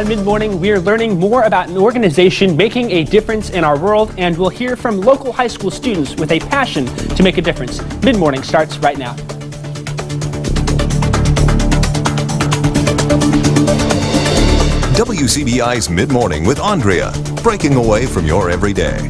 on Mid-Morning, we are learning more about an organization making a difference in our world, and we'll hear from local high school students with a passion to make a difference. Mid-Morning starts right now. WCBI's Mid-Morning with Aundrea, breaking away from your everyday.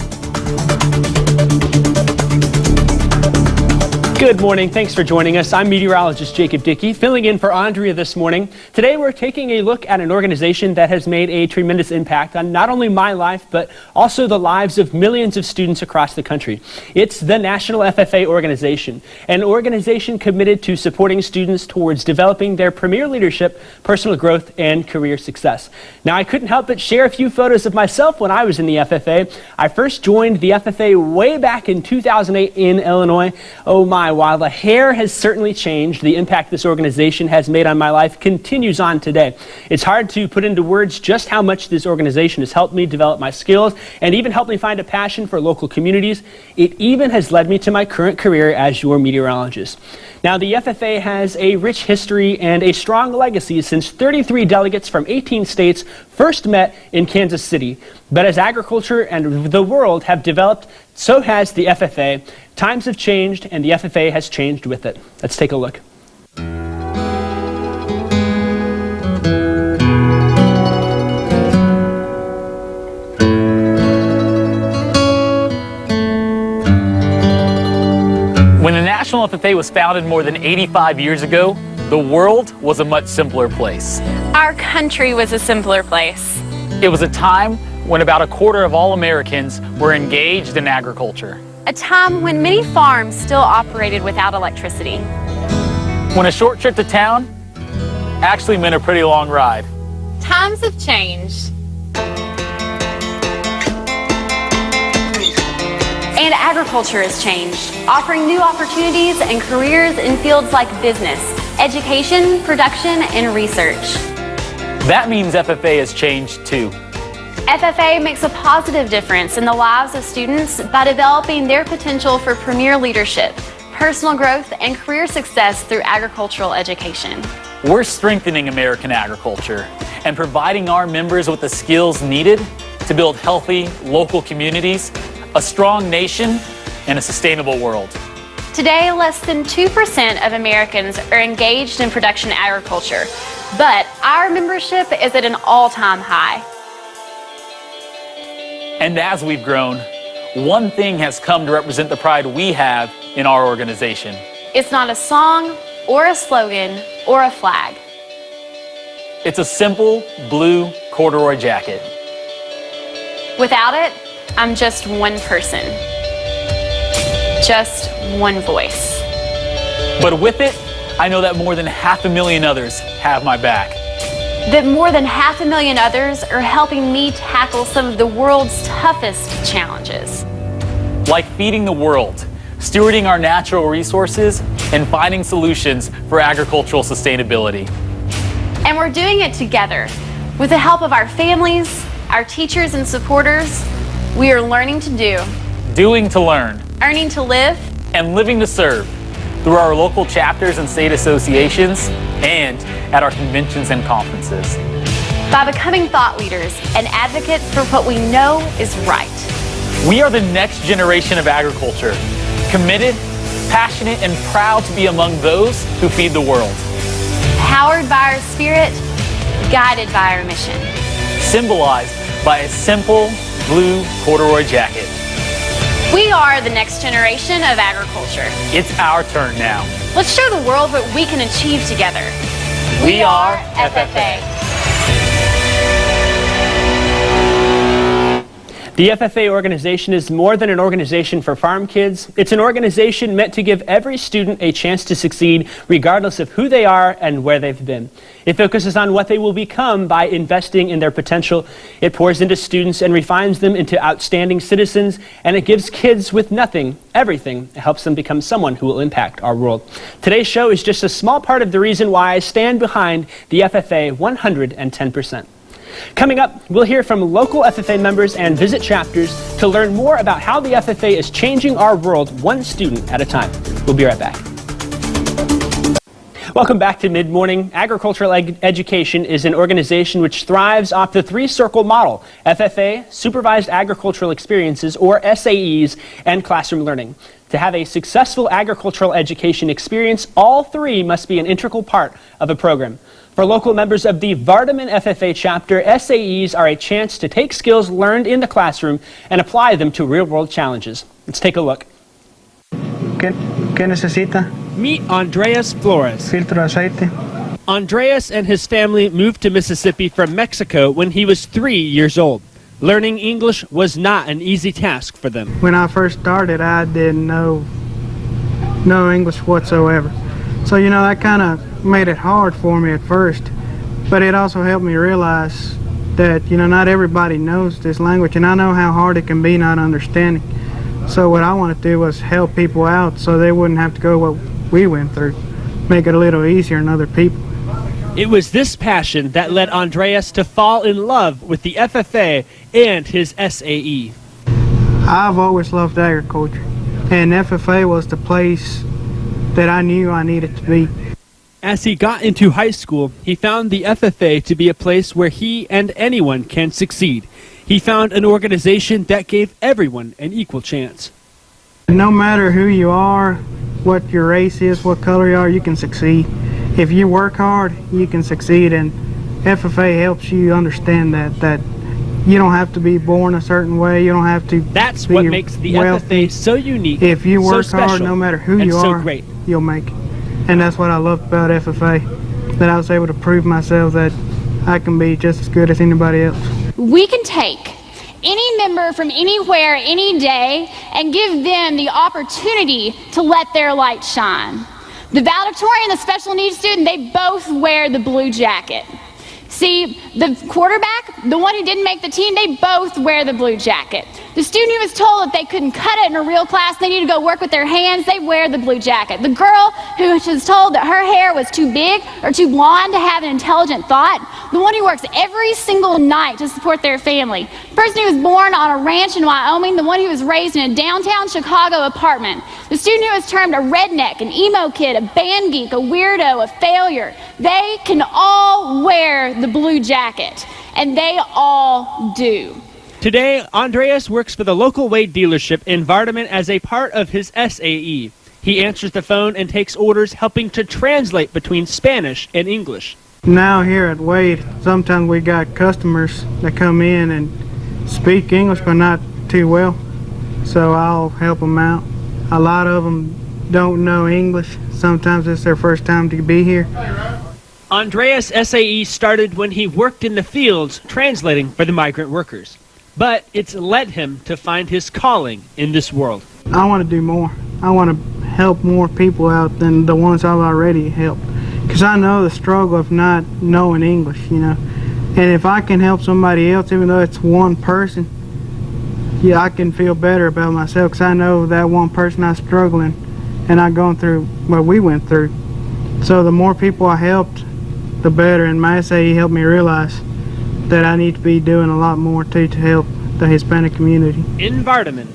Good morning. Thanks for joining us. I'm Meteorologist Jacob Dickey, filling in for Aundrea this morning. Today we're taking a look at an organization that has made a tremendous impact on not only my life, but also the lives of millions of students across the country. It's the National FFA organization, an organization committed to supporting students towards developing their premier leadership, personal growth, and career success. Now, I couldn't help but share a few photos of myself when I was in the FFA. I first joined the FFA way back in 2008 in Illinois. Oh my, while the hair has certainly changed, the impact this organization has made on my life continues on today. It's hard to put into words just how much this organization has helped me develop my skills and even helped me find a passion for local communities. It even has led me to my current career as your meteorologist. Now, the FFA has a rich history and a strong legacy since 33 delegates from 18 states first met in Kansas City. But as agriculture and the world have developed, so has the FFA. Times have changed, and the FFA has changed with it. Let's take a look. When the National FFA was founded more than 85 years ago, the world was a much simpler place. Our country was a simpler place. It was a time when about a quarter of all Americans were engaged in agriculture. A time when many farms still operated without electricity. When a short trip to town actually meant a pretty long ride. Times have changed. And agriculture has changed, offering new opportunities and careers in fields like business, education, production, and research. That means FFA has changed too. FFA makes a positive difference in the lives of students by developing their potential for premier leadership, personal growth, and career success through agricultural education. We're strengthening American agriculture and providing our members with the skills needed to build healthy local communities, a strong nation, and a sustainable world. Today, less than 2% of Americans are engaged in production agriculture, but our membership is at an all-time high. And as we've grown, one thing has come to represent the pride we have in our organization. It's not a song or a slogan or a flag. It's a simple blue corduroy jacket. Without it, I'm just one person. Just one voice. But with it, I know that more than 500,000 others have my back. That more than 500,000 others are helping me tackle some of the world's toughest challenges. Like feeding the world, stewarding our natural resources, and finding solutions for agricultural sustainability. And we're doing it together. With the help of our families, our teachers and supporters, we are learning to do, doing to learn, earning to live, and living to serve through our local chapters and state associations and at our conventions and conferences. By becoming thought leaders and advocates for what we know is right. We are the next generation of agriculture, committed, passionate, and proud to be among those who feed the world. Powered by our spirit, guided by our mission. Symbolized by a simple blue corduroy jacket. We are the next generation of agriculture. It's our turn now. Let's show the world what we can achieve together. We are FFA. The FFA organization is more than an organization for farm kids. It's an organization meant to give every student a chance to succeed regardless of who they are and where they've been. It focuses on what they will become by investing in their potential. It pours into students and refines them into outstanding citizens, and it gives kids with nothing everything. It helps them become someone who will impact our world. Today's show is just a small part of the reason why I stand behind the FFA 110%. Coming up, we'll hear from local FFA members and visit chapters to learn more about how the FFA is changing our world one student at a time. We'll be right back. Welcome back to Mid-Morning. Agricultural Education is an organization which thrives off the three-circle model: FFA, Supervised Agricultural Experiences, or SAEs, and classroom learning. To have a successful agricultural education experience, all three must be an integral part of a program. For local members of the Vardaman FFA chapter, SAEs are a chance to take skills learned in the classroom and apply them to real-world challenges. Let's take a look. ¿Qué necesita? Meet Andreas Flores. Filtro de aceite. Andreas and his family moved to Mississippi from Mexico when he was 3 years old. Learning English was not an easy task for them. When I first started, I didn't know no English whatsoever. So, that kind of made it hard for me at first. But it also helped me realize that, not everybody knows this language, and I know how hard it can be not understanding. So what I wanted to do was help people out so they wouldn't have to go what we went through, make it a little easier on other people. It was this passion that led Andreas to fall in love with the FFA and his SAE. I've always loved agriculture, and FFA was the place that I knew I needed to be. As he got into high school, he found the FFA to be a place where he and anyone can succeed. He found an organization that gave everyone an equal chance. No matter who you are, what your race is, what color you are, you can succeed. If you work hard, you can succeed, and FFA helps you understand that you don't have to be born a certain way. You don't have to. That's be what makes the wealthy. FFA so unique. If you work so hard, no matter who you are, great. You'll make it. And that's what I loved about FFA, that I was able to prove myself that I can be just as good as anybody else. We can take any member from anywhere, any day, and give them the opportunity to let their light shine. The valedictorian and the special needs student, they both wear the blue jacket. See, the quarterback, the one who didn't make the team, they both wear the blue jacket. The student who was told that they couldn't cut it in a real class, they need to go work with their hands, they wear the blue jacket. The girl who was told that her hair was too big or too blonde to have an intelligent thought, the one who works every single night to support their family. The person who was born on a ranch in Wyoming, the one who was raised in a downtown Chicago apartment. The student who was termed a redneck, an emo kid, a band geek, a weirdo, a failure. They can all wear the blue jacket, and they all do. Today, Andreas works for the local Wade dealership in Vardaman as a part of his SAE. He answers the phone and takes orders, helping to translate between Spanish and English. Now here at Wade, sometimes we got customers that come in and speak English but not too well, so I'll help them out. A lot of them don't know English. Sometimes it's their first time to be here. Andreas' SAE started when he worked in the fields translating for the migrant workers. But it's led him to find his calling in this world. I want to do more. I want to help more people out than the ones I've already helped. Because I know the struggle of not knowing English, And if I can help somebody else, even though it's one person, yeah, I can feel better about myself. Because I know that one person is struggling and I'm going through what we went through. So the more people I helped, the better. And my SAE helped me realize that I need to be doing a lot more too to help the Hispanic community. In Vardaman.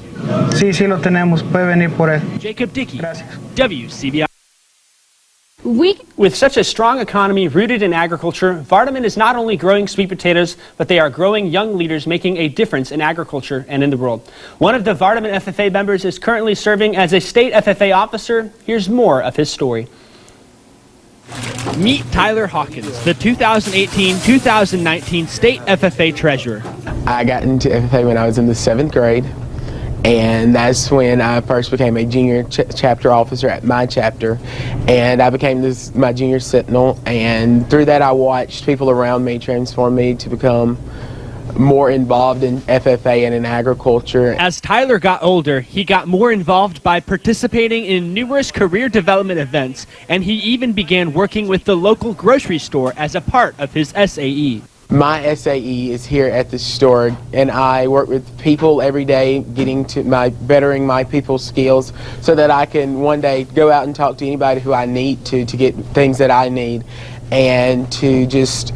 Sí, lo tenemos. Puede venir por él. Jacob Dickey, Gracias. WCBI. With such a strong economy rooted in agriculture, Vardaman is not only growing sweet potatoes, but they are growing young leaders making a difference in agriculture and in the world. One of the Vardaman FFA members is currently serving as a state FFA officer. Here's more of his story. Meet Tyler Hawkins, the 2018-2019 State FFA Treasurer. I got into FFA when I was in the 7th grade, and that's when I first became a junior chapter officer at my chapter, and I became my junior sentinel, and through that I watched people around me transform me to become more involved in FFA and in agriculture. As Tyler got older, he got more involved by participating in numerous career development events, and he even began working with the local grocery store as a part of his SAE. My SAE is here at the store, and I work with people every day, bettering my people's skills so that I can one day go out and talk to anybody who I need to get things that I need, and to just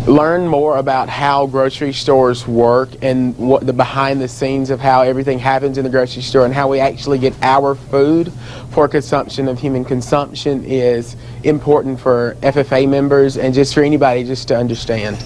learn more about how grocery stores work and what the behind the scenes of how everything happens in the grocery store and how we actually get our food for consumption of human consumption is important for FFA members and just for anybody just to understand.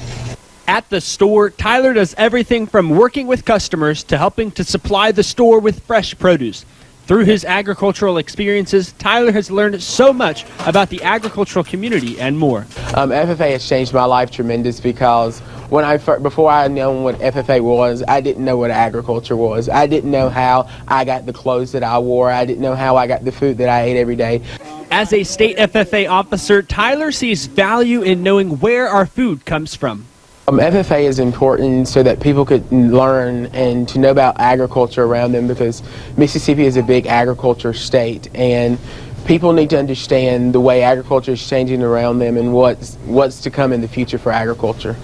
At the store, Tyler does everything from working with customers to helping to supply the store with fresh produce. Through his agricultural experiences, Tyler has learned so much about the agricultural community and more. FFA has changed my life tremendous because before I knew what FFA was, I didn't know what agriculture was. I didn't know how I got the clothes that I wore. I didn't know how I got the food that I ate every day. As a state FFA officer, Tyler sees value in knowing where our food comes from. FFA is important so that people could learn and to know about agriculture around them because Mississippi is a big agriculture state and people need to understand the way agriculture is changing around them and what's to come in the future for agriculture.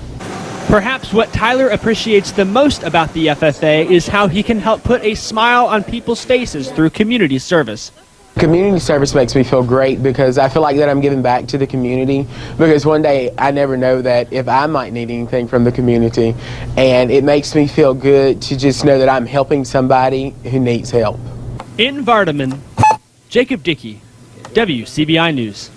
Perhaps what Tyler appreciates the most about the FFA is how he can help put a smile on people's faces through community service. Community service makes me feel great because I feel like that I'm giving back to the community because one day I never know that if I might need anything from the community, and it makes me feel good to just know that I'm helping somebody who needs help. In Vardaman, Jacob Dickey, WCBI News.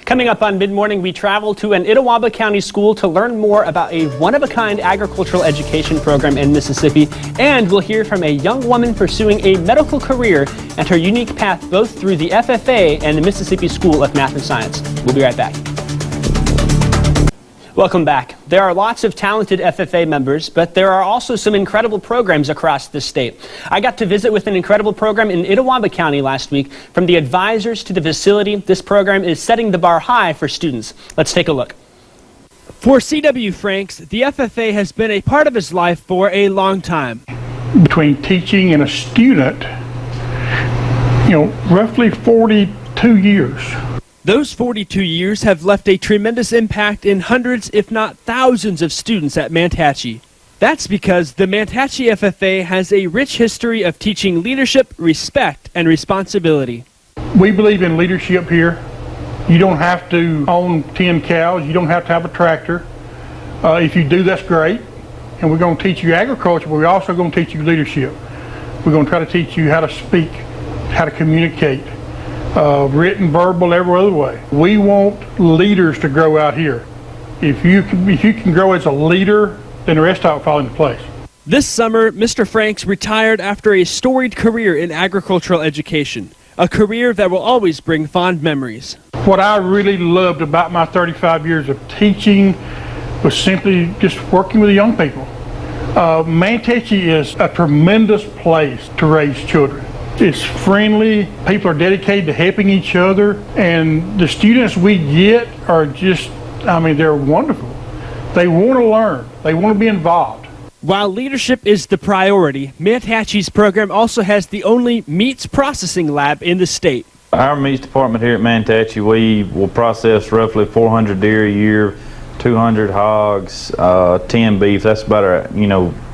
Coming up on Mid-Morning, we travel to an Itawamba County school to learn more about a one-of-a-kind agricultural education program in Mississippi, and we'll hear from a young woman pursuing a medical career and her unique path both through the FFA and the Mississippi School of Math and Science. We'll be right back. Welcome back. There are lots of talented FFA members, but there are also some incredible programs across the state. I got to visit with an incredible program in Itawamba County last week. From the advisors to the facility, this program is setting the bar high for students. Let's take a look. For C.W. Franks, the FFA has been a part of his life for a long time. Between teaching and a student, roughly 42 years. Those 42 years have left a tremendous impact in hundreds, if not thousands, of students at Manhatchee. That's because the Manhatchee FFA has a rich history of teaching leadership, respect, and responsibility. We believe in leadership here. You don't have to own 10 cows. You don't have to have a tractor. If you do, that's great. And we're going to teach you agriculture, but we're also going to teach you leadership. We're going to try to teach you how to speak, how to communicate. Written, verbal, every other way. We want leaders to grow out here. If you can grow as a leader, then the rest of it will fall into place. This summer, Mr. Franks retired after a storied career in agricultural education, a career that will always bring fond memories. What I really loved about my 35 years of teaching was simply just working with the young people. Manhatchee is a tremendous place to raise children. It's friendly, people are dedicated to helping each other, and the students we get are just, they're wonderful. They want to learn, they want to be involved. While leadership is the priority, Manhatchee's program also has the only meats processing lab in the state. Our meats department here at Manhatchee, we will process roughly 400 deer a year, 200 hogs, 10 beef. That's about our,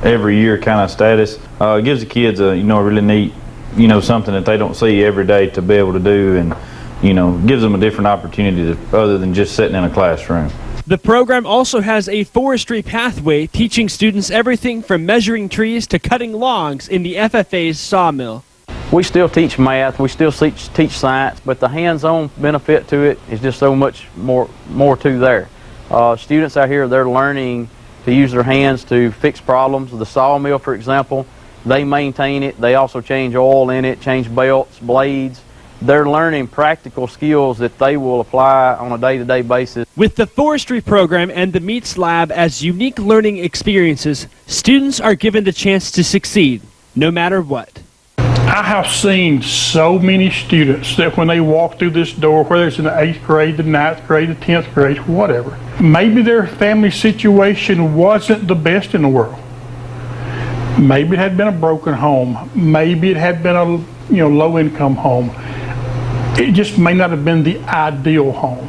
every year kind of status. It gives the kids a, really neat, something that they don't see every day to be able to do, and gives them a different opportunity other than just sitting in a classroom. The program also has a forestry pathway teaching students everything from measuring trees to cutting logs in the FFA's sawmill. We still teach math, we still teach science, but the hands-on benefit to it is just so much more to there. Students out here, they're learning to use their hands to fix problems. The sawmill, for example, they maintain it. They also change oil in it, change belts, blades. They're learning practical skills that they will apply on a day-to-day basis. With the forestry program and the meats lab as unique learning experiences, students are given the chance to succeed, no matter what. I have seen so many students that when they walk through this door, whether it's in the 8th grade, the 9th grade, the 10th grade, whatever, maybe their family situation wasn't the best in the world. Maybe it had been a broken home. Maybe it had been a low-income home. It just may not have been the ideal home.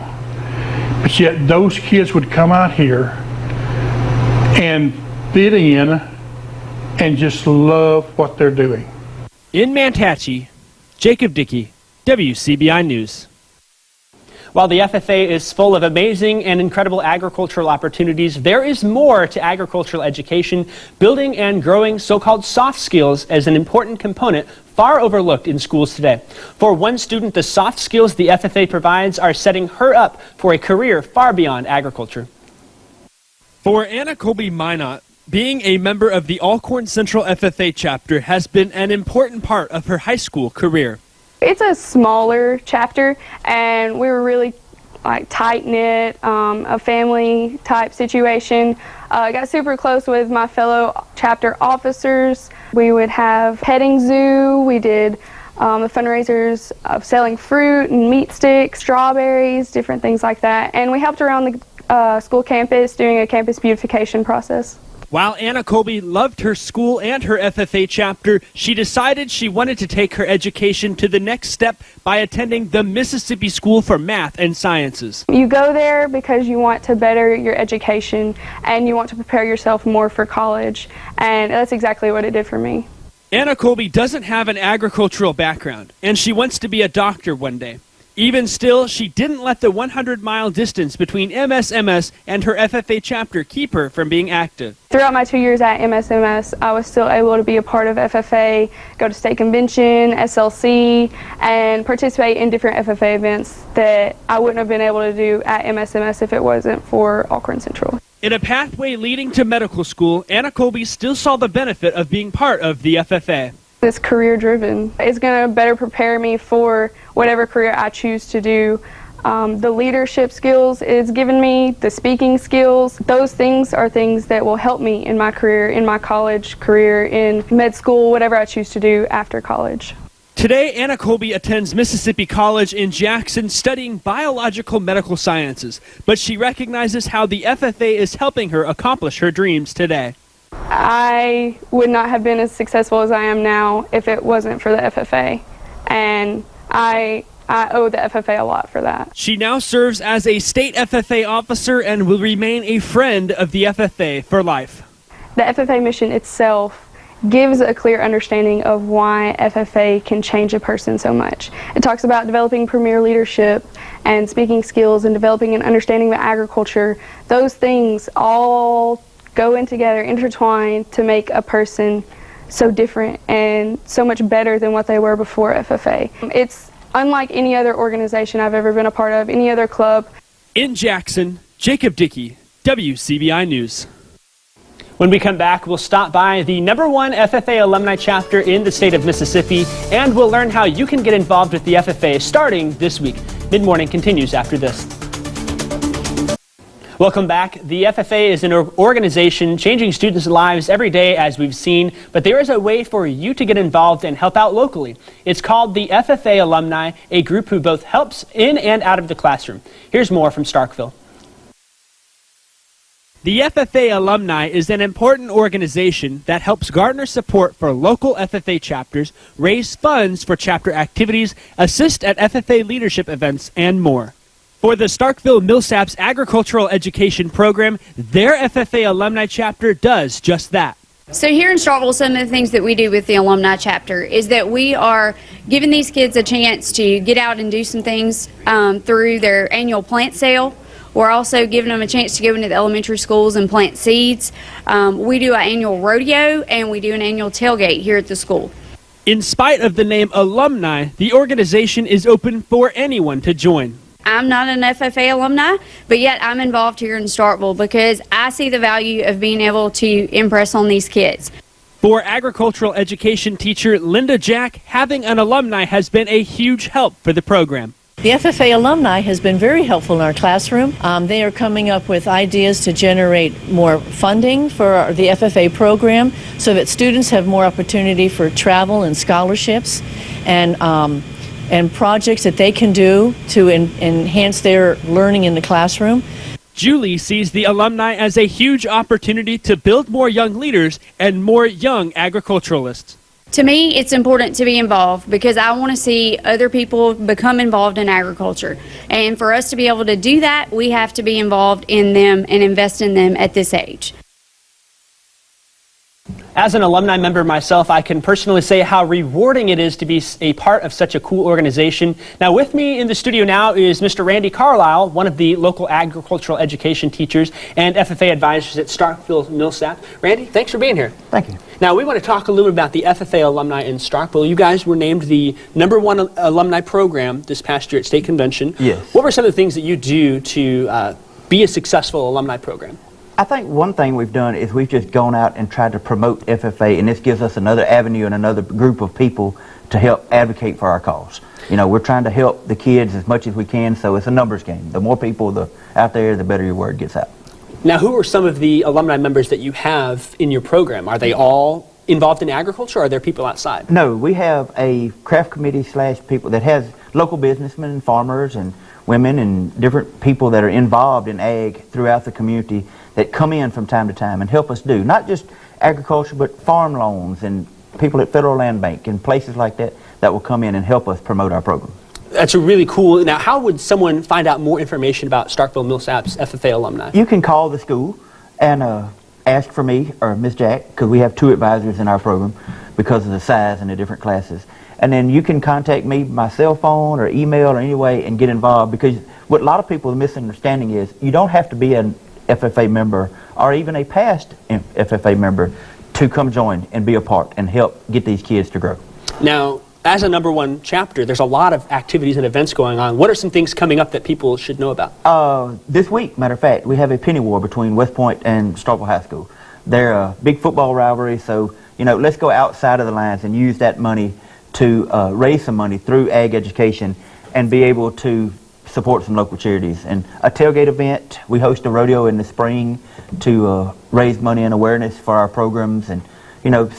But yet those kids would come out here and fit in and just love what they're doing. In Manhatchee, Jacob Dickey, WCBI News. While the FFA is full of amazing and incredible agricultural opportunities, there is more to agricultural education. Building and growing so-called soft skills as an important component far overlooked in schools today. For one student, the soft skills the FFA provides are setting her up for a career far beyond agriculture. For Anna Colby Minot, being a member of the Alcorn Central FFA chapter has been an important part of her high school career. It's a smaller chapter, and we were really tight-knit, a family type situation. I got super close with my fellow chapter officers. We would have petting zoo. We did the fundraisers of selling fruit and meat sticks, strawberries, different things like that. And we helped around the school campus doing a campus beautification process. While Anna Colby loved her school and her FFA chapter, she decided she wanted to take her education to the next step by attending the Mississippi School for Math and Sciences. You go there because you want to better your education and you want to prepare yourself more for college, and that's exactly what it did for me. Anna Colby doesn't have an agricultural background, and she wants to be a doctor one day. Even still, she didn't let the 100-mile distance between MSMS and her FFA chapter keep her from being active. Throughout my 2 years at MSMS, I was still able to be a part of FFA, go to state convention, SLC, and participate in different FFA events that I wouldn't have been able to do at MSMS if it wasn't for Alcorn Central. In a pathway leading to medical school, Anna Colby still saw the benefit of being part of the FFA. It's career-driven. It's going to better prepare me for whatever career I choose to do. The leadership skills it's given me, the speaking skills, those things are things that will help me in my career, in my college career, in med school, whatever I choose to do after college. Today, Anna Colby attends Mississippi College in Jackson studying biological medical sciences, but she recognizes how the FFA is helping her accomplish her dreams today. I would not have been as successful as I am now if it wasn't for the FFA, and I owe the FFA a lot for that. She now serves as a state FFA officer and will remain a friend of the FFA for life. The FFA mission itself gives a clear understanding of why FFA can change a person so much. It talks about developing premier leadership and speaking skills and developing an understanding of agriculture. Those things all go in together, intertwined to make a person so different and so much better than what they were before FFA. It's unlike any other organization I've ever been a part of, any other club. In Jackson, Jacob Dickey, WCBI News. When we come back, we'll stop by the #1 FFA alumni chapter in the state of Mississippi, and we'll learn how you can get involved with the FFA starting this week. Mid-Morning continues after this. Welcome back. The FFA is an organization changing students' lives every day, as we've seen, but there is a way for you to get involved and help out locally. It's called the FFA Alumni, a group who both helps in and out of the classroom. Here's more from Starkville. The FFA Alumni is an important organization that helps garner support for local FFA chapters, raise funds for chapter activities, assist at FFA leadership events, and more. For the Starkville Millsaps Agricultural Education Program, their FFA Alumni chapter does just that. So here in Starkville, some of the things that we do with the alumni chapter is that we are giving these kids a chance to get out and do some things through their annual plant sale. We're also giving them a chance to go into the elementary schools and plant seeds. We do an annual rodeo, and we do an annual tailgate here at the school. In spite of the name alumni, the organization is open for anyone to join. I'm not an FFA alumni, but yet I'm involved here in Starkville because I see the value of being able to impress on these kids. For agricultural education teacher Linda Jack, having an alumni has been a huge help for the program. The FFA alumni has been very helpful in our classroom. They are coming up with ideas to generate more funding for the FFA program so that students have more opportunity for travel and scholarships and projects that they can do to enhance their learning in the classroom. Julie sees the alumni as a huge opportunity to build more young leaders and more young agriculturalists. To me, it's important to be involved because I want to see other people become involved in agriculture. And for us to be able to do that, we have to be involved in them and invest in them at this age. As an alumni member myself, I can personally say how rewarding it is to be a part of such a cool organization. Now, with me in the studio now is Mr. Randy Carlisle, one of the local agricultural education teachers and FFA advisors at Starkville-Millsap. Randy, thanks for being here. Thank you. Now, we want to talk a little bit about the FFA alumni in Starkville. You guys were named the #1 alumni program this past year at State Convention. Yes. What were some of the things that you do to be a successful alumni program? I think one thing we've done is we've just gone out and tried to promote FFA, and this gives us another avenue and another group of people to help advocate for our cause. You know, we're trying to help the kids as much as we can, so it's a numbers game. The more people out there, the better your word gets out. Now, who are some of the alumni members that you have in your program? Are they all involved in agriculture, or are there people outside? No, we have a craft committee / people that has local businessmen and farmers and women and different people that are involved in ag throughout the community that come in from time to time and help us do not just agriculture but farm loans, and people at Federal Land Bank and places like that that will come in and help us promote our program. That's a really cool. Now, how would someone find out more information about Starkville-Millsap's FFA alumni? You can call the school and ask for me or Ms. Jack, because we have 2 advisors in our program because of the size and the different classes. And then you can contact me by cell phone or email or any way and get involved, because what a lot of people are misunderstanding is you don't have to be an FFA member or even a past FFA member to come join and be a part and help get these kids to grow. Now, as a #1 chapter, there's a lot of activities and events going on. What are some things coming up that people should know about? This week, matter of fact, we have a penny war between West Point and Starkville High School. They're a big football rivalry, so you know, let's go outside of the lines and use that money to raise some money through ag education and be able to support some local charities. And a tailgate event, we host a rodeo in the spring to raise money and awareness for our programs, and you know,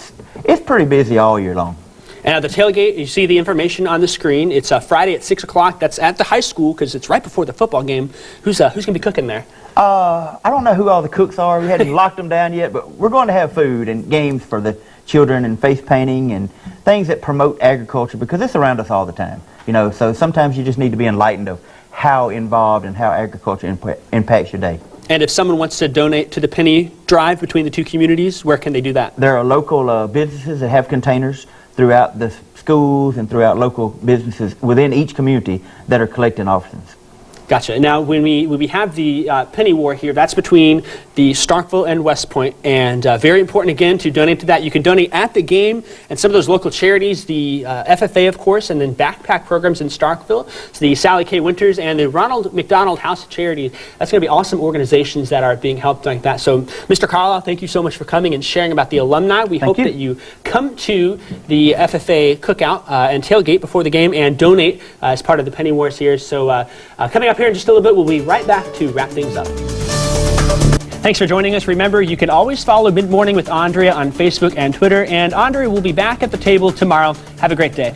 it's pretty busy all year long. And at the tailgate, you see the information on the screen. It's Friday at 6 o'clock. That's at the high school because it's right before the football game. Who's going to be cooking there? I don't know who all the cooks are. We hadn't locked them down yet, but we're going to have food and games for the children and face painting and things that promote agriculture, because it's around us all the time. You know, so sometimes you just need to be enlightened of how involved and how agriculture impacts your day. And if someone wants to donate to the penny drive between the 2 communities, where can they do that? There are local businesses that have containers throughout the schools and throughout local businesses within each community that are collecting offerings. Gotcha. Now, when we have the penny war here, that's between the Starkville and West Point, and very important again to donate to that. You can donate at the game and some of those local charities, the FFA, of course, and then backpack programs in Starkville, so the Sally K. Winters and the Ronald McDonald House of Charity. That's going to be awesome organizations that are being helped like that. So, Mr. Carlisle, thank you so much for coming and sharing about the alumni. We hope that you come to the FFA cookout and tailgate before the game and donate as part of the penny wars here. So, coming up here in just a little bit, we'll be right back to wrap things up. Thanks for joining us. Remember, you can always follow Mid Morning with Aundrea on Facebook and Twitter, and Aundrea will be back at the table tomorrow. Have a great day.